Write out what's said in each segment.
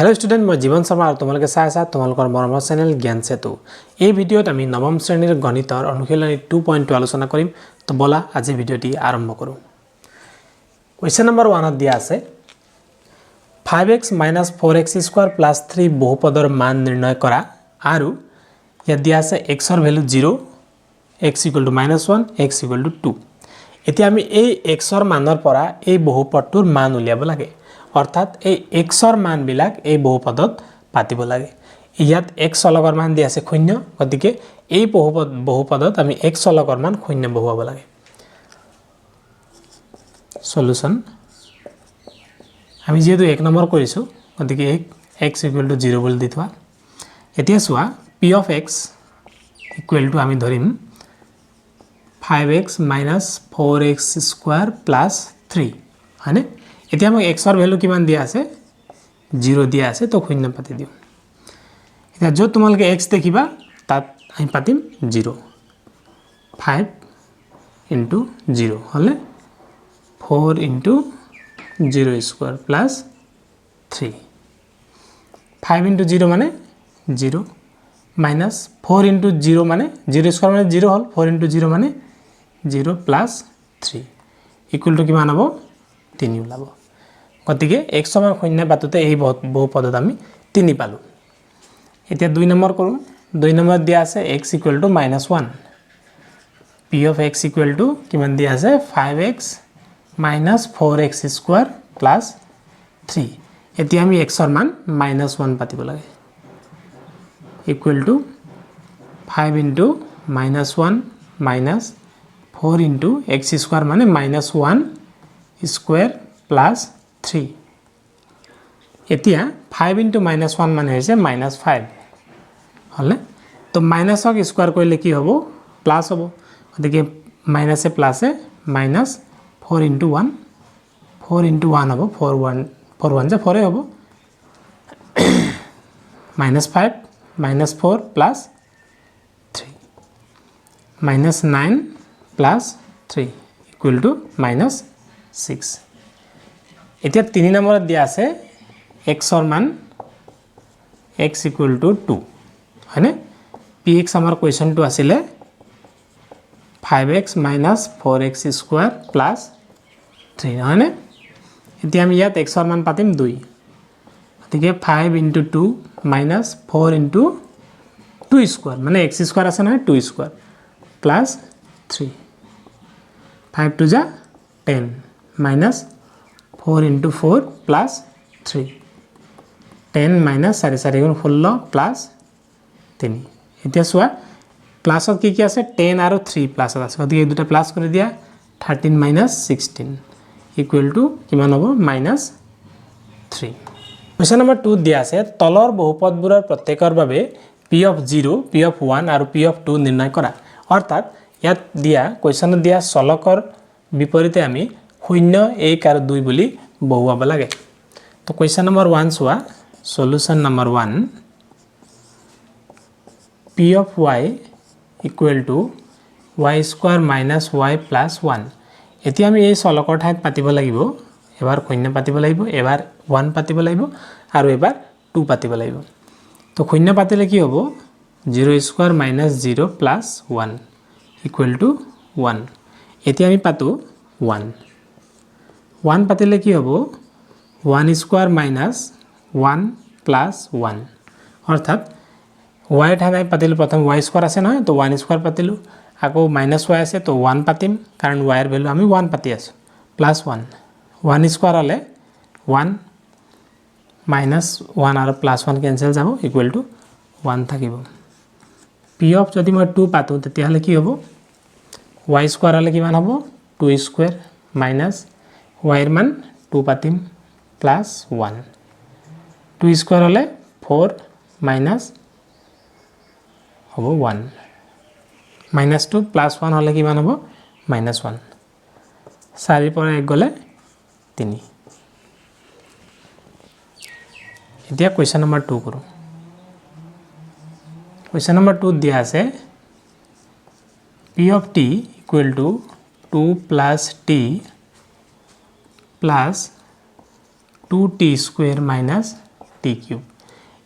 hello student मैं जीवन शर्मा और तुम्हारे साथ तुम्हारे मरम चैनल ज्ञान सेतु এই ভিডিওত আমি নৱম শ্ৰেণীৰ গণিতৰ অনুশীলনী 2.2 আলোচনা কৰিম তো বলা আজি ভিডিওটি আৰম্ভ কৰো কোৱেশ্চন নম্বৰ 1 দিয়া আছে 5x - 4x² + 3 বহুপদৰ মান নিৰ্ণয় কৰা আৰু ইয়াত দিয়া আছে x ৰ ভ্যালু 0 x = -1 x = 2 এতিয়া আমি এই x ৰ মানৰ পৰা এই বহুপদটোৰ মান উলিয়াব লাগে অৰ্থাৎ এই x ৰ মান বিলাক এই বহুপদত পাতিব লাগে ইয়াত x লগৰ মান দি আছে 0 গতিকে এই বহুপদত আমি x লগৰ মান 0 বহুৱাব লাগে সলিউশন আমি যেহেতু 1 নম্বৰ কৰিছো গতিকে x = 0 বুলি দি থোৱা এতিয়া চোৱা p of x = আমি ধৰিম 5x - 4x² + 3 হয়নে এতিয়া মই x ৰ ভ্যালু কিমান দিয়া আছে 0 দিয়া আছে তো 0 পাতি দিও এতিয়া যত তোমালকে x দেখিবা তাত আমি পাতিম 0 5 * 0 হলে 4 * 0² + 3 5 * 0 মানে 0 minus 4 * 0 মানে 0² মানে 0 হল 4 * 0 মানে 0 + 3 equal to কিমান হ'ব 3 ওলাব গতিকে x সমান 0 পাতোতে এই বহুপদত আমি 3 পালো এতিয়া 2 নম্বৰ কৰো 2 নম্বৰ দিয়া আছে x = -1 p of x = কিমান দিয়া আছে 5x - 4x² + 3 এতিয়া আমি x ৰ মান -1 পাতিব লাগে equal to 5 * -1 minus 4 * x² মানে -1² + 3 এতিয়া 5 * -1 মানে হৈছে -5 হলে তো মাইনাসক স্কয়ার কৰিলে কি হ'ব প্লাস হ'ব গতিকে মাইনাসে প্লাসে -4 * 1 4 * 1 হ'ব 4 1 যে 4 হ'ব -5 -4 + 3 -9 + 3 = -6 এতিয়া 3 নম্বৰত দিয়া আছে x ৰ মান x = 2 হয়নে px আমাৰ কোৱেশ্চনটো আছিল 5x - 4x² + 3 হয়নে এতিয়া আমি ইয়াত x ৰ মান পাতিম 2 গতিকে 5 * 2 - 4 * 2² মানে x² আছে নহয় 2² + 3 5 2 * 10 minus 4 * 4 + 3 10 - 4 4 * 16 + 3 এতিয়া চোৱা প্লাসত কি কি আছে 10 আৰু 3 প্লাসত আছে গতিকে এই দুটা প্লাস কৰি দিয়া 13 - 16 = কিমান হ'ব -3 কোৱেশ্চন নম্বৰ 2 দিয়া আছে তলৰ বহুপদবোৰৰ প্ৰত্যেকৰ বাবে p of 0 p of 1 আৰু p of 2 নিৰ্ণয় কৰা অৰ্থাৎ ইয়াত দিয়া কোৱেশ্চনত দিয়া চলকৰ বিপৰীতে আমি 0 1 আৰু 2 বুলি বহুৱাব লাগে তো কোৱেশ্চন নম্বৰ 1 চোৱা solution number 1 p of y = y² - y + 1 এতিয়া আমি এই চলকৰ ঠাইত পাতিব লাগিব এবাৰ 0 পাতিব লাগিব এবাৰ 1 পাতিব লাগিব আৰু এবাৰ 2 পাতিব লাগিব তো 0 পাতিলে কি হ'ব 0² - 0 + 1 = 1 এতিয়া আমি পাতো 1 1 পাতিলে কি হ'ব 1² - 1 + 1 অৰ্থাৎ y ঠাইত পাতিলো প্ৰথম y² আছে নহয় তো 1² পাতিলো আকৌ -y আছে তো 1 পাতিম কাৰণ y এর ভ্যালু আমি 1 পাতি আছো +1 1² হলে 1 -1 আৰু +1 কেনসেল যাব = 1 থাকিব p of যদি মই 2 পাতো তেতিয়া হলে কি হ'ব y² হলে কিমান হ'ব 2² minus y এর মান 2 পাতিম +1 2² হলে 4 minus হ'ব 1 -2 +1 হলে কিমান হ'ব -1 4 পৰা 1 গলে 3 এতিয়া কোৱেশ্চন নম্বৰ 2 কৰো কোৱেশ্চন নম্বৰ 2 দিয়া আছে p of t = 2 + t plus 2t² minus T cube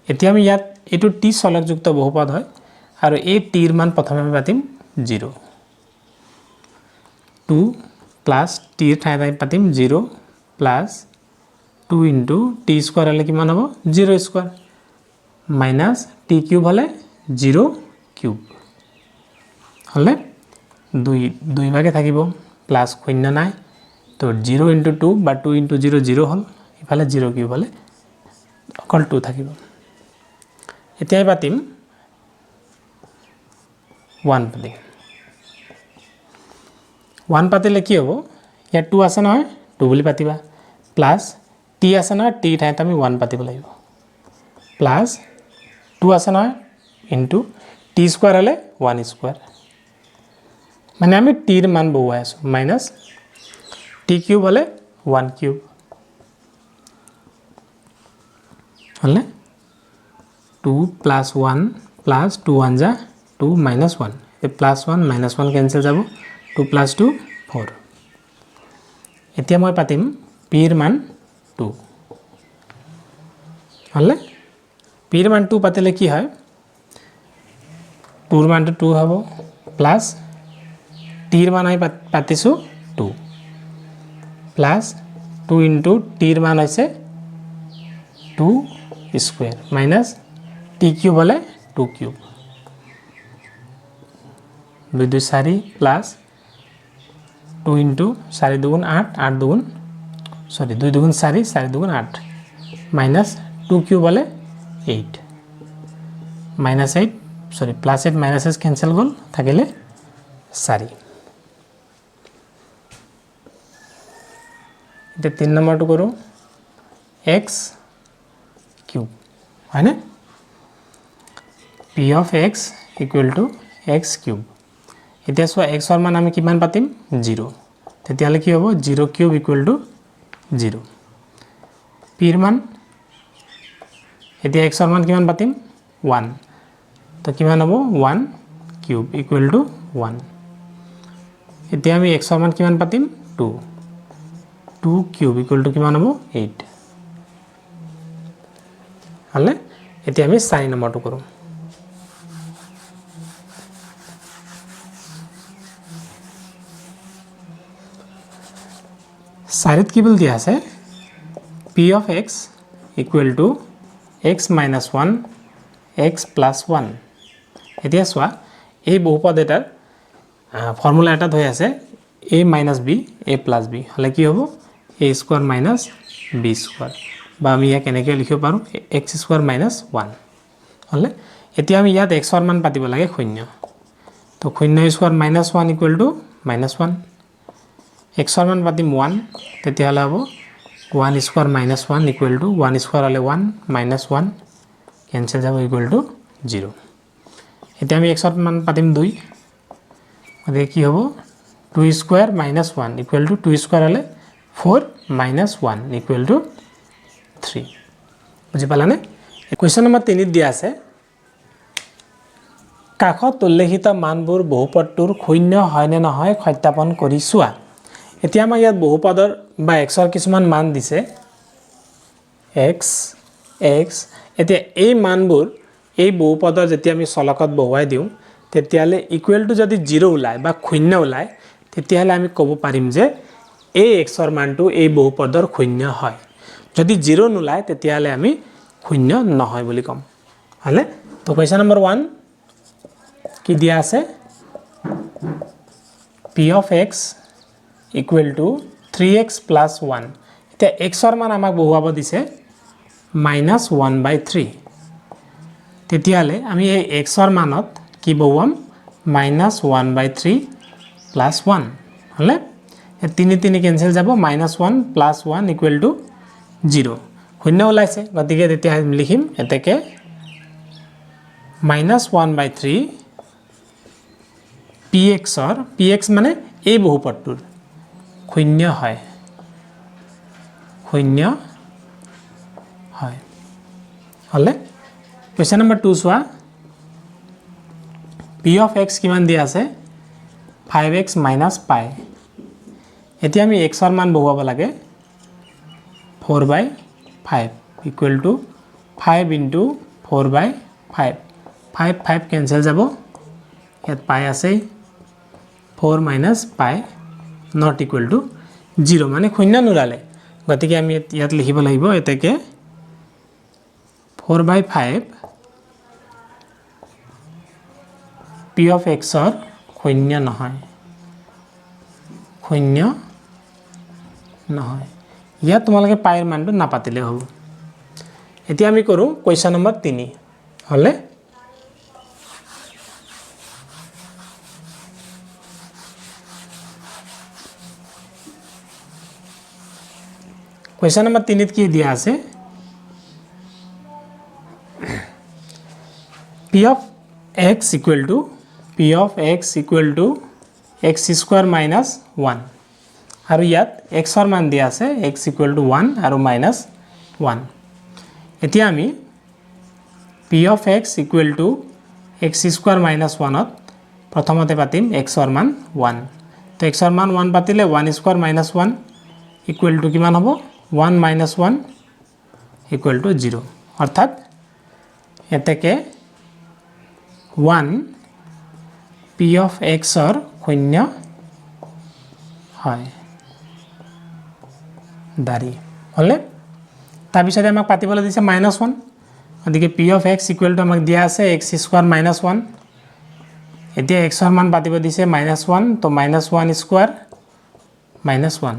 এতিয়া আমি ইয়াত এইটো টি চলকযুক্ত বহুপদ হয় আৰু এই টিৰ মান প্ৰথমে আমি পাতিম 0 2 প্লাস টিৰ ঠাইত আমি পাতিম 0 প্লাস 2 ইনটু টি স্কয়ার হলে কিমান হ'ব 0 স্কয়ার মাইনাস টি কিউব হলে 0 কিউব হলে 2 ভাগে থাকিব প্লাস শূন্য নাই তো 0 ইনটু 2 বা 2 ইনটু 0 0 হল ইফালে 0 কিউব হলে অকল 2 থাকিব এতিয়া পাতিম 1 পাতিম 1 পাতিলে কি হ'ব ইয়াত 2 আছে নহয় 2 বুলি পাতিবা প্লাস টি আছে নহয় টি ঠাইত আমি 1 পাতিব লাগিব প্লাস 2 আছে নহয় ইনটু টি স্কয়ার হলে 1 স্কয়ার মানে আমি টিৰ মান বহুৱাই আছো মাইনাস টি কিউব হলে 1 কিউব হলে 2 plus 1 plus 2 1 जा 2 minus 1 ये plus 1 minus 1 कैंसिल जाबो 2 plus 2 4 এতিয়া মই পাতিম p ৰ মান 2 হলে p ৰ মান 2 পাতিলে কি হয় 2 ৰ মান 2 হ'ব প্লাস t ৰ মান আমি পাতিছো 2 প্লাস 2 ইনটু t ৰ মান হৈছে 2 স্কয়ার মাইনাস टी किউব হলে 2 কিউব 2 2 4 প্লাস 2 ইনটু 4 দুগুণ 8 8 দুগুণ সরি 2 দুগুণ 4 4 দুগুণ 8 মাইনাস 2 কিউব হলে 8 minus 8 sorry plus 8 minus 8 cancel গল থাকিলে 4 এটা 3 নম্বৰটো কৰো x কিউব হয় না p of x equal to x cube এতিয়া সো x ৰ মান আমি কিমান পাতিম 0 তেতিয়ালে কি হ'ব 0 কিউব equal to 0 p ৰ মান এতিয়া x ৰ মান কিমান পাতিম 1 তো কিমান হ'ব 1 কিউব equal to 1 এতিয়া আমি x ৰ মান কিমান পাতিম 2 2 কিউব equal to কিমান হ'ব 8 হলে এতিয়া আমি 4 নম্বৰটো কৰো सारित की बोल दिया है p of x equal to x minus 1 x plus 1 এতিয়া সোয়া এই বহুপদ এটাৰ ফৰ্মুলা এটা হৈ আছে a minus b a plus b হলে কি হ'ব a square minus b square বা আমি ইয়াক এনেকৈ লিখিব পাৰো x স্কয়াৰ minus 1 হলে এতিয়া আমি ইয়াত x ৰ মান পাতিব লাগে 0 তো 0 square minus 1 equal to minus 1 x ৰ মান পাতিম 1 তেতিয়া হলে হ'ব 1 square minus 1 equal to 1 square হলে 1 minus 1 कैंसिल যাব equal to 0 এতিয়া আমি x ৰ মান পাতিম 2 মানে কি হ'ব 2 square minus 1 equal to 2 square হলে 4 minus 1 equal to 3 বুজি পালানে কোৱেশ্চন নম্বৰ 3 দিয়া আছে কাখত উল্লেখিত মানবোৰ বহুপদটোৰ শূন্য হয় নে নহয় সত্যাপন কৰি চোৱা এতিয়া আমাৰ ইয়াত বহুপদৰ বা x ৰ কিছুমান মান দিছে x x এতিয়া এই মানবোৰ এই বহুপদৰ যেতিয়া আমি চলকত বহুৱাই দিও তেতিয়ালে ইকুৱেল টু যদি 0 ওলায় বা শূন্য ওলায় তেতিয়ালে আমি ক'ব পাৰিম যে এই x ৰ মানটো এই বহুপদৰ শূন্য হয় যদি 0 নোলায় তেতিয়ালে আমি শূন্য নহয় বুলি কম হলে তো কোৱেশ্চন নম্বৰ 1 কি দিয়া আছে p of x equal to 3x plus 1 এতিয়া x ৰ মান আমাক বহুৱাব দিছে -1/3 তেতিয়ালে আমি এই x ৰ মানত কি বহুৱাম -1/3 plus 1 হলে 3 3 ক্যান্সেল যাব -1 plus 1 equal to 0 শূন্য ওলাইছে গতিকে তেতিয়া লিখিম এতেকে -1/3 px or px মানে এই বহুপদটোৰ শূন্য হয় হলে question number 2 soya p of x কিমান দিয়া আছে 5x - pi এতিয়া আমি x ৰ মান বহুৱাব লাগে 4/5 equal to 5 into 4/5 5 5 কেনসেল যাব ইয়াত পাই আছে 4 minus pi not equal to 0 মানে শূন্য নুৰালে গতিকে আমি ইয়াত লিখিব লাগিব এতেকে 4/5 p of x ৰ শূন্য নহয় ইয়াত তোমালোকে পাইৰ মানটো নাপাতিলে হ'ব এতিয়া আমি কৰো কোৱেশ্চন নম্বৰ 3 হলে কোৱেশ্চন নম্বৰ 3 ত কি দিয়া আছে p of x equal to x square minus 1 আৰু ইয়াত x ৰ মান দিয়া আছে x equal to 1 আৰু minus 1 এতিয়া আমি p of x equal to x square minus 1 ত প্ৰথমতে পাতিম x ৰ মান 1 তো x ৰ মান 1 পাতিলে 1 square minus 1 equal to কিমান হ'ব 1 minus 1 equal to 0 অৰ্থাৎ এতেকে 1 p of x ৰ শূন্য হয় দাৰি হলে তাৰ পিছতে আমাক পাতিবলৈ দিছে -1 গতিকে p of x equal to আমাক দিয়া আছে x square minus 1 এতিয়া x ৰ মান পাতিব দিছে -1 তো -1 square -1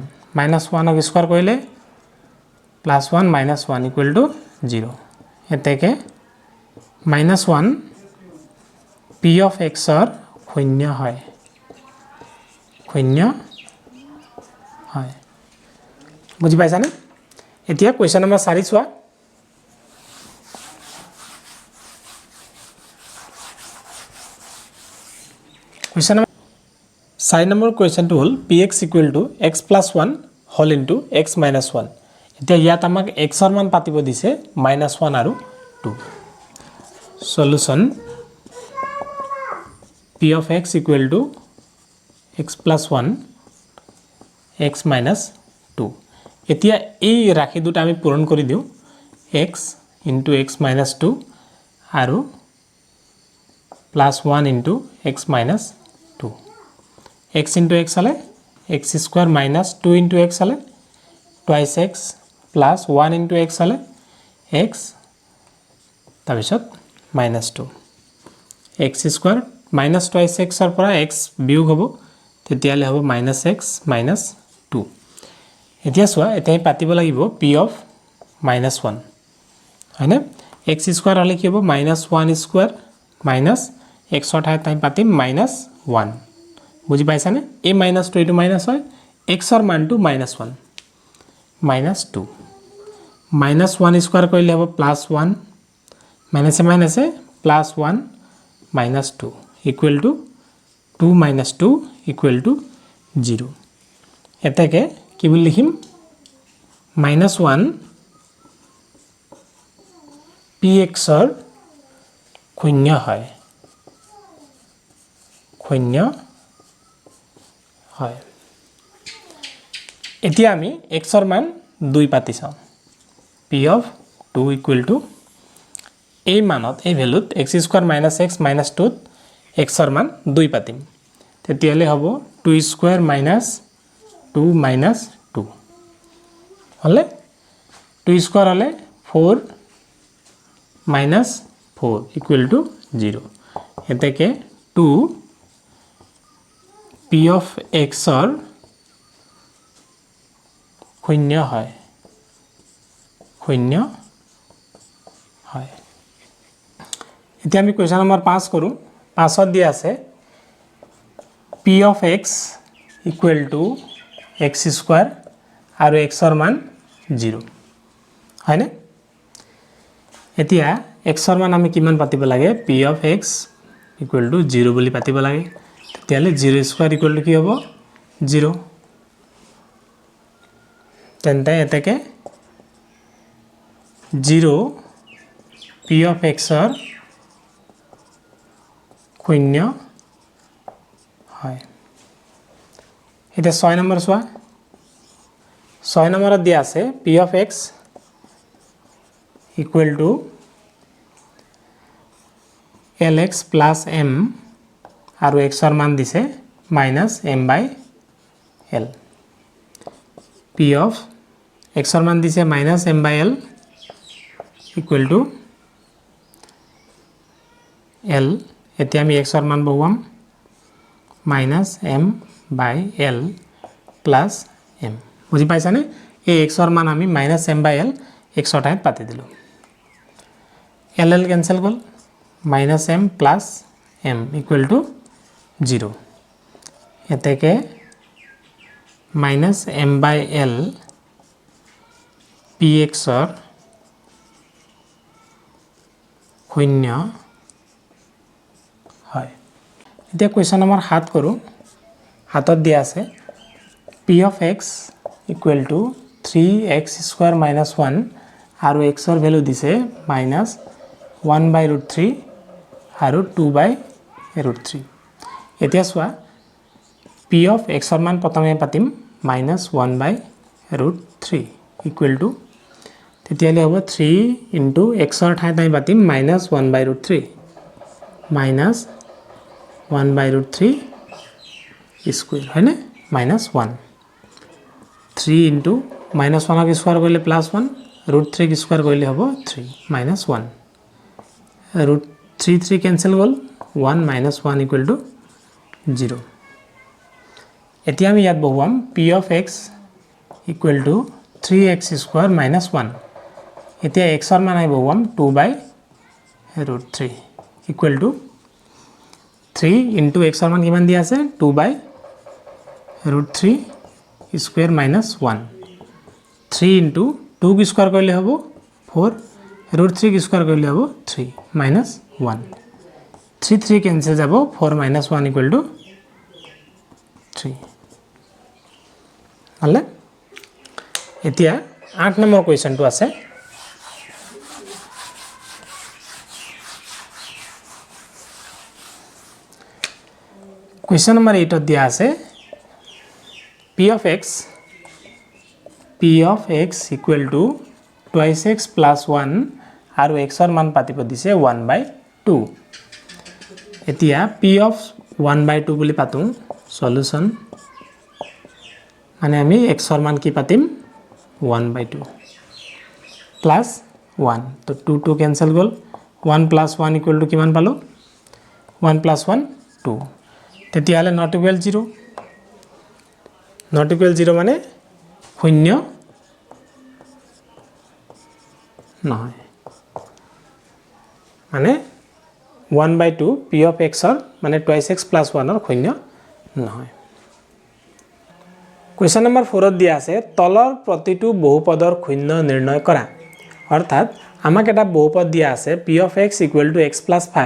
ক স্কয়াৰ কৰিলে +1 -1 equal to 0 এতেকে -1 p of x ৰ শূন্য হয় বুজি পাইছানে এতিয়া কোৱেশ্চন নম্বৰ 4 চোৱা কোৱেশ্চন নম্বৰ 4 নম্বৰ কোৱেশ্চনটো হ'ল px equal to x plus 1 whole into x minus 1 এতিয়া ইয়াত আমাক x ৰ মান পাতিব দিছে -1 আৰু 2 solution p of x equal to x plus 1 x minus 2 এতিয়া এই ৰাখি দুটা আমি পূৰণ কৰি দিও x into x minus 2 আৰু +1 into x minus 2 x into x হলে x square minus 2 into x হলে twice x plus 1 into x হলে x তাৰপিছত -2 x square minus twice x ৰ পৰা x বিয়োগ হ'ব তেতিয়ালে হ'ব -x minus 2 এতিয়া চোৱা এটাই পাতিব লাগিব p of -1 হয়নে x square হলে কি হ'ব -1 square minus x ৰ ঠাইত আমি পাতিম -1 বুজি পাইছানে এই -2 এটো মাইনাস হয় x ৰ মানটো -1 -2 -1 স্কয়াৰ কৰিলে হ'ব +1 মাইনাসে মাইনাসে +1 -2 equal to 2 minus 2 equal to 0 এটাকে কি বুলি লিখিম -1 px ৰ শূন্য হয় এতিয়া আমি x ৰ মান 2 পাতি চাও p of 2 equal to এই মানত এই ভ্যালুত x square minus x minus 2 x ৰ মান 2 পাতিম তেতিয়ালে হ'ব 2 square minus 2 minus 2 হলে 2 square হলে 4 minus 4 equal to 0 এটাকে 2 p of x ৰ শূন্য হয় এতিয়া আমি কোৱেশ্চন নম্বৰ 5 কৰো 5 ত দিয়া আছে p of x equal to x square আৰু x ৰ মান 0 হয়নে এতিয়া x ৰ মান আমি কিমান পাতিব লাগে p of x equal to 0 বুলি পাতিব লাগে তেতিয়ালে 0 square equal to কি হ'ব 0 তেন্তে এটাকে 0 p of x ৰ শূন্য হয় এটা 6 নম্বৰ চোৱা 6 নম্বৰত দিয়া আছে p of x equal to lx plus m আৰু x ৰ মান দিছে minus m/l p of x ৰ মান দিছে minus m/l equal to l এতিয়া আমি x ৰ মান বহুৱাম মাইনাছ m/l প্লাছ m বুজি পাইছানে এই x ৰ মান আমি মাইনাছ m/l x ৰ ঠাইত পাতি দিলোঁ l কেনসেল গ'ল minus m plus m equal to 0 এতেকে মাইনাছ m/l px ৰ শূন্য হয় এতিয়া কোৱেশ্চন নম্বৰ 7 কৰো হাতত দিয়া আছে p of x equal to 3x² minus 1 আৰু x ৰ ভ্যালু দিছে minus 1/√3 আৰু 2/√3 এতিয়া চোৱা p of x ৰ মান প্ৰথমে পাতিম minus 1/√3 equal to তেতিয়ালে হ'ব 3 into x ৰ ঠাইত আমি পাতিম minus 1/√3 minus 1/√3 square হয়নে minus 1 3 into minus 1 ক স্কয়ার কৰিলে plus 1 √3 ক স্কয়াৰ কৰিলে হ'ব 3 minus 1 √3 cancel গ'ল 1 minus 1 equal to 0 এতিয়া আমি ইয়াত বহুৱাম p of x equal to 3x² minus 1 এতিয়া x ৰ মান আমি বহুৱাম 2/√3 equal to 3 into x ৰ মান কিমান দিয়া আছে 2/√3 square minus 1 3 into 2 की स्क्वायर কৰিলে হ'ব 4 √3 की स्क्वायर কৰিলে হ'ব 3 minus 1 3 3 cancel যাব 4 minus 1 equal to 3 হলে এতিয়া 8 নম্বৰ কোৱেশ্চনটো আছে কোৱেশ্চন নম্বৰ 8 ত দিয়া আছে p of x equal to twice x plus 1 আৰু x ৰ মান পাতিব দিছে 1/2 এতিয়া p of 1/2 বুলি পাতোঁ সলিউশন মানে আমি x ৰ মান কি পাতিম 1/2 plus 1 তো 2 2 cancel গ'ল 1 plus 1 equal to কিমান পালো 1 plus 1 2 তেতিয়ালে not equal 0 not equal 0 মানে শূন্য নহয় মানে 1/2 p of x ৰ মানে twice x plus 1 ৰ শূন্য নহয় কোৱেশ্চন নম্বৰ 4 ত দিয়া আছে তলৰ প্ৰতিটো বহুপদৰ শূন্য নিৰ্ণয় কৰা অৰ্থাৎ আমাক এটা বহুপদ দিয়া আছে p of x equal to x plus 5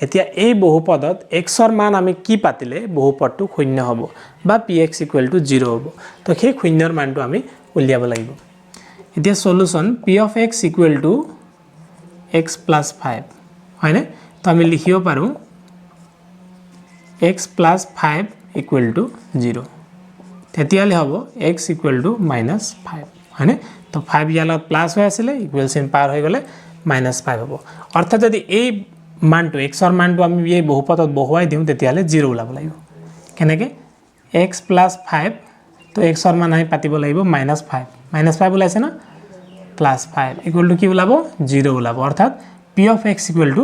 এতিয়া এই বহুপদত x ৰ মান আমি কি পাতিলে বহুপদটো শূন্য হ'ব বা px equal to 0 হ'ব তো সেই শূন্যৰ মানটো আমি উলিয়াব লাগিব এতিয়া solution p of x equal to x plus 5 হয়নে তো আমি লিখিব পাৰো x plus 5 equal to 0 তেতিয়ালে হ'ব x equal to minus 5 হয়নে তো 5 ইয়াৰ লগত প্লাস হৈ আছিল ইকুৱেল চিন পাৰ হৈ গলে minus 5 হ'ব অৰ্থাৎ যদি এই মানটো x ৰ মানটো আমি এই বহুপদত বহুৱাই দিওঁ তেতিয়ালে 0 ওলাব লাগিব কেনেকে x plus 5 তো x ৰ মান আমি পাতিব লাগিব -5 ওলাইছে না +5 equal to কি ওলাব 0 ওলাব অৰ্থাৎ p of x equal to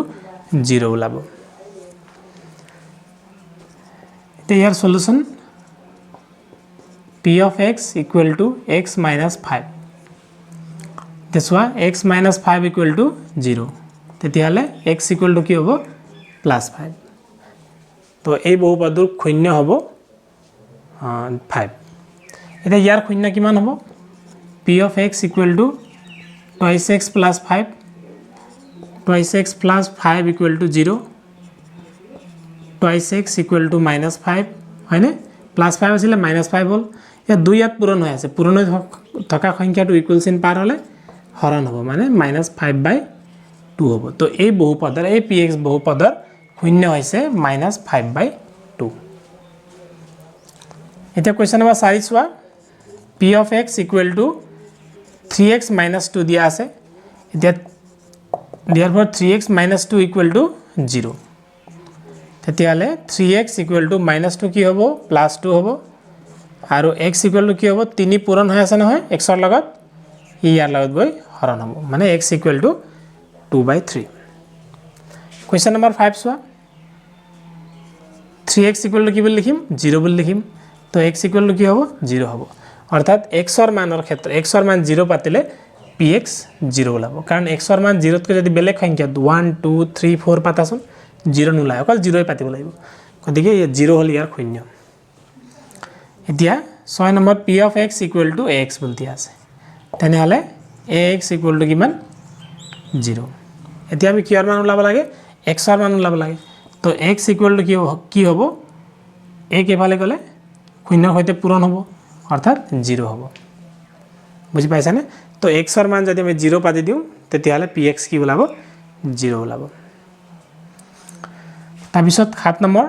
0 ওলাব এতিয়া ইয়াৰ solution p of x equal to x minus 5 তেছৱা x minus 5 equal to 0 তেতিয়ালে x equal to কি হ'ব +5 তো এই বহুপদৰ শূন্য হ'ব 5 এটা ইয়াৰ শূন্য কিমান হ'ব p of x equal to twice x plus 5 twice x plus 5 equal to 0 twice x equal to minus 5 হয়নে plus 5 আছিল minus 5 হ'ল ইয়া দুই ইয়াত পূৰণ হৈ আছে পূৰণ হৈ থকা সংখ্যাটো ইকুৱেল চিন পাৰ হলে হৰণ হ'ব মানে -5/2 হ'ব তো এই বহুপদৰ এই px বহুপদৰ শূন্য হৈছে -5/2 এটা কোৱেশ্চন নম্বৰ 4 চোৱা p of x equal to 3x minus 2 দিয়া আছে এতিয়া therefore 3x minus 2 equal to 0 তেতিয়াহ'লে 3x equal to minus 2 কি হ'ব plus 2 হ'ব আৰু x equal to কি হ'ব 3 পূৰণ হৈ আছে নহয় x ৰ লগত ইয়াৰ লগত গৈ হৰণ হ'ব মানে x equal to 2/3 question number 5 চোৱা 3x equal to কি বুলি লিখিম 0 বুলি লিখিম তো x equal to কি হ'ব 0 হ'ব অৰ্থাৎ x ৰ মানৰ ক্ষেত্ৰত x ৰ মান 0 পাতিলে px 0 ওলাব কাৰণ x ৰ মান 0 তকৈ যদি বেলেগ সংখ্যা 1 2 3 4 পাতাচোন 0 নোলায় অকল 0 পাতিব লাগিব গতিকে 0 হ'ল ইয়াৰ শূন্য এতিয়া 6 number p of x equal to ax বুলি দিয়া আছে তেনেহলে ax equal to কিমান 0 এতিয়া আমি কিহৰ মান ওলাব লাগে x ৰ মান ওলাব লাগে তো x equal to কি হ'ব a কেফালে গলে শূন্যৰ সৈতে পূৰণ হ'ব অৰ্থাৎ 0 হ'ব বুজি পাইছানে তো x ৰ মান যদি আমি 0 পাতি দিও তেতিয়াহলে px কি ওলাব 0 ওলাব তাৰপিছত 7 number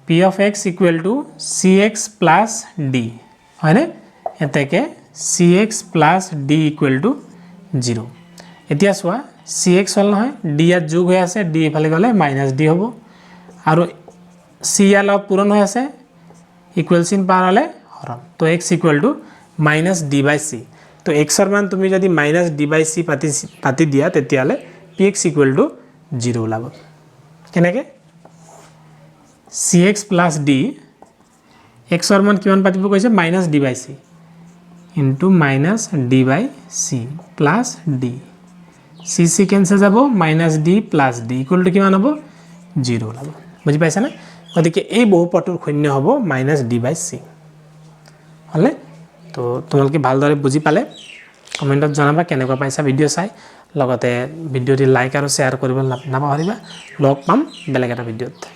p of x equal to cx plus d হয়নে এতেকে cx plus d equal to 0 এতিয়া চোৱা cx হল নহয় d ইয়াত যোগ হৈ আছে d ইফালে গলে minus d হ'ব আৰু c ইয়াৰ লগত পূৰণ হৈ আছে ইকুৱেল চিন পাৰ হলে হৰণ তো x equal to minus d by c তো x ৰ মান তুমি যদি minus d by c পাতি দিয়া তেতিয়ালে px equal to 0 ওলাব কেনেকে cx plus d x ৰ মান কিমান পাতিব কৈছে minus d by c into minus d by c plus d c c cancel যাব minus d plus d equal to কিমান হ'ব 0 ওলাব বুজি পাইছানে গতিকে এই বহুপদৰ শূন্য হ'ব minus d by c হলে তো তোমালোকে ভালদৰে বুজি পালে কমেন্টত জনাবা কেনেকুৱা পাইছা ভিডিঅ' চাই লগতে ভিডিঅ'টি লাইক আৰু শেয়াৰ কৰিব নাপাহৰিবা লগ পাম বেলেগ এটা ভিডিঅ'ত